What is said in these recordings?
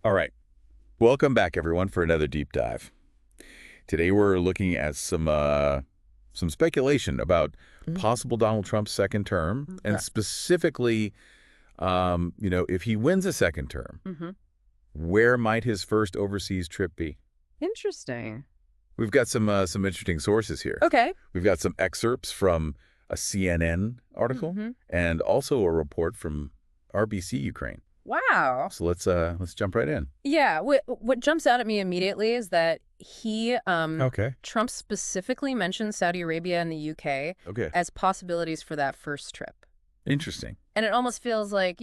All right. Welcome back, everyone, for another deep dive. Today we're looking at some speculation about Mm. possible Donald Trump's second term, and Yeah. specifically, if he wins a second term, Hmm. where might his first overseas trip be? Interesting. We've got some interesting sources here. Okay. We've got some excerpts from a CNN article Hmm. and also a report from RBC Ukraine. Wow. So let's jump right in. Yeah. What jumps out at me immediately is that Okay. Trump specifically mentioned Saudi Arabia and the UK Okay. as possibilities for that first trip. Interesting. And it almost feels like,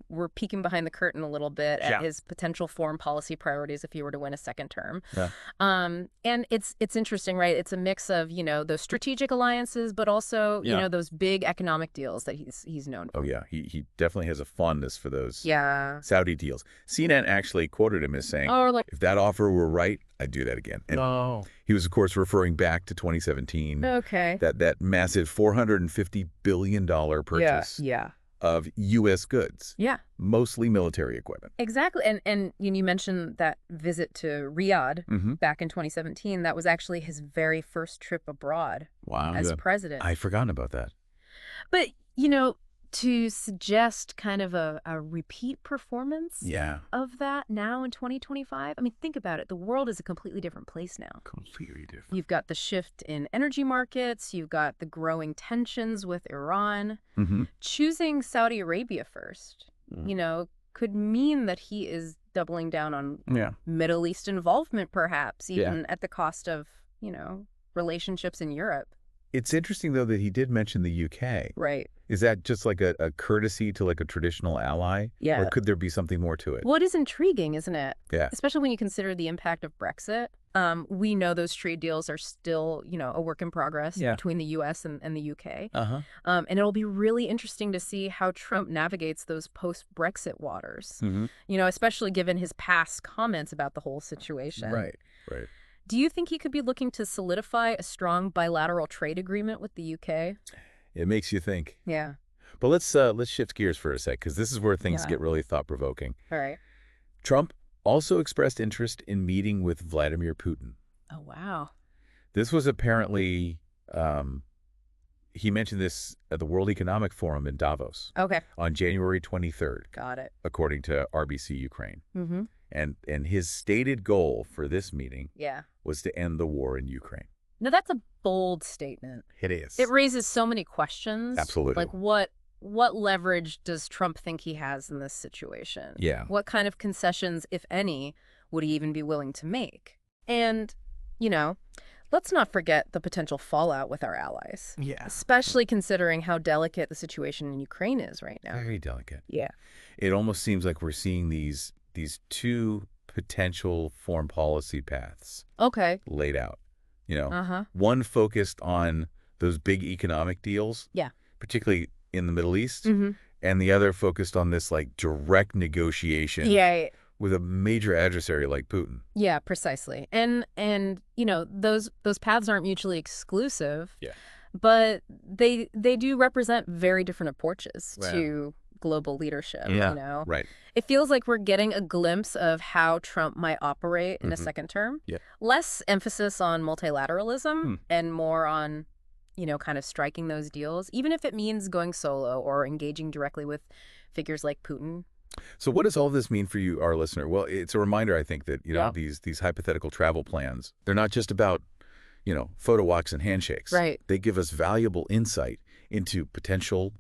we're peeking behind the curtain a little bit at Yeah. his potential foreign policy priorities if he were to win a second term. Yeah. And it's interesting, right? It's a mix of, those strategic alliances, but also, Yeah. those big economic deals that he's known for. Oh, yeah. He definitely has a fondness for those Yeah. Saudi deals. CNN actually quoted him as saying, Or like, if that offer were right, I'd do that again. And No. he was, of course, referring back to 2017, okay. that massive $450 billion purchase Yeah. of U.S. goods, Yeah, mostly military equipment. exactly. And you mentioned that visit to Riyadh Mm-hmm. back in 2017. That was actually his very first trip abroad Wow. as president. I'd forgotten about that. But, to suggest kind of a repeat performance Yeah. of that now in 2025, I mean, think about it. The world is a completely different place now. Completely different. You've got the shift in energy markets. You've got the growing tensions with Iran. Mm-hmm. Choosing Saudi Arabia first, could mean that he is doubling down on Yeah. Middle East involvement, perhaps, even at the cost of, relationships in Europe. It's interesting, though, that he did mention the UK. Right. Is that just like a courtesy to like a traditional ally? Yeah. Or could there be something more to it? Well, it is intriguing, isn't it? Yeah. Especially when you consider the impact of Brexit. We know those trade deals are still, a work in progress between the U.S. and the U.K. Uh-huh. And it'll be really interesting to see how Trump navigates those post-Brexit waters, Mm-hmm. Especially given his past comments about the whole situation. Right. Do you think he could be looking to solidify a strong bilateral trade agreement with the UK? It makes you think. Yeah. But let's shift gears for a sec, because this is where things Yeah. get really thought-provoking. All right. Trump also expressed interest in meeting with Vladimir Putin. Oh, wow. This was apparently, he mentioned this at the World Economic Forum in Davos Okay. on January 23rd, Got it. according to RBC Ukraine. Mm-hmm. And his stated goal for this meeting Yeah. was to end the war in Ukraine. Now, that's a bold statement. It is. It raises so many questions. Absolutely. Like, what leverage does Trump think he has in this situation? Yeah. What kind of concessions, if any, would he even be willing to make? And, let's not forget the potential fallout with our allies, Yeah. especially considering how delicate the situation in Ukraine is right now. Very delicate. Yeah. It almost seems like we're seeing these two potential foreign policy paths Okay. laid out. Uh-huh. One focused on those big economic deals, Yeah. particularly in the Middle East, Mm-hmm. and the other focused on this like direct negotiation Yeah. with a major adversary like Putin. Yeah, precisely. And those paths aren't mutually exclusive. Yeah. But they do represent very different approaches Wow. to global leadership, Yeah. Right. It feels like we're getting a glimpse of how Trump might operate in a Mhm. second term. Yeah. Less emphasis on multilateralism Hmm. and more on, kind of striking those deals, even if it means going solo or engaging directly with figures like Putin. So what does all this mean for you, our listener? Well, it's a reminder, I think, that, Yeah. these hypothetical travel plans, they're not just about, photo walks and handshakes. Right. They give us valuable insight into potential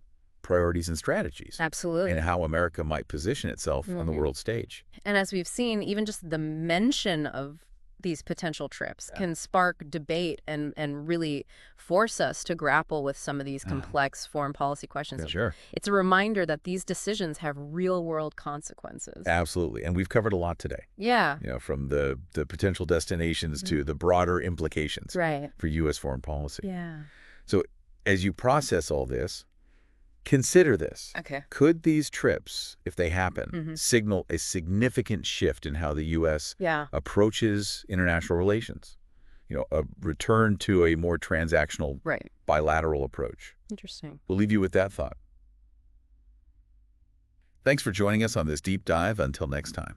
priorities and strategies Absolutely. and how America might position itself on the Mhm. world stage. And as we've seen, even just the mention of these potential trips can spark debate and really force us to grapple with some of these complex foreign policy questions. Sure. It's a reminder that these decisions have real-world consequences. Absolutely. And we've covered a lot today, Yeah, from the potential destinations to the broader implications right. for U.S. foreign policy. Yeah. So as you process all this, consider this. Okay. Could these trips, if they happen, Mhm. signal a significant shift in how the U.S. Yeah. approaches international relations? A return to a more transactional Right. bilateral approach. Interesting. We'll leave you with that thought. Thanks for joining us on this deep dive. Until next time.